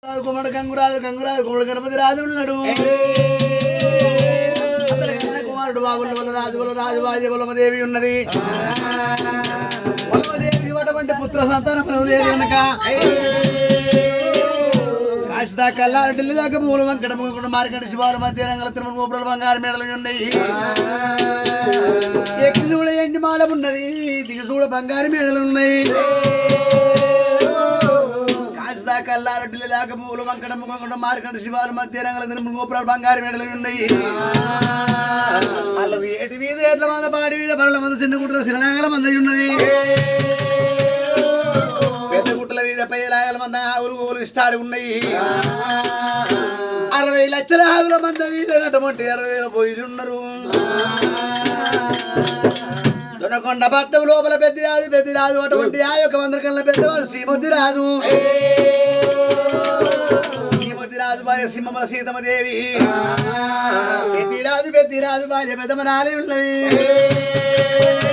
కుమారుడు గంగురాజు కుమారుడు గణపతి రాజు ఉన్నాడు. కుమారుడు బాబుల రాజు వల్లమదేవి ఉన్నది. వల్లమదేవి అటువంటి పుత్ర సంతానం లేదు కనుక కాశిదా కల్లారు ఢిల్లీ దాకా మూల వంకట మార్కెట్ శివారు మధ్య రంగుల తిరుమల గోపురాలు బంగారు మేడలు ఉన్నాయి. ఎక్కి చూడ ఎండి మాడ ఉన్నది, దిగి చూడ బంగారు మేడలు ఉన్నాయి. కాశిదా కల్లారు ఢిల్లీ దాకా మూల వంకట మార్కెట్ శివారు మధ్య రంగుల తిరుమల గోపురాలు బంగారు మేడలు ఉన్నాయి. వాళ్ళ ఏటి మీద ఎట్ల మంద పాడి మీద బరల మంద చిన్న గుట్టల శిరణాగల మంద ఉన్నది. పెద్ద గుట్టల మీద పైలాగల మంద ఆవులు గోలు ఇష్టాలు ఉన్నాయి. 60 లక్షల ఆవుల మంద మీద కట్టమంటే 60,000 పోయిలు ఉన్నారు. దొనకొండ పట్టం లోపల పెద్ద రాజు అటువంటి ఆ యొక్క 100 కన్నా పెద్దవాడు శ్రీమతి రాజు. రాజు భార్య సింహమల సీతమ్మదేవి. పెద్దిరాజు భార్య పెద్దమనాలి ఉన్నది.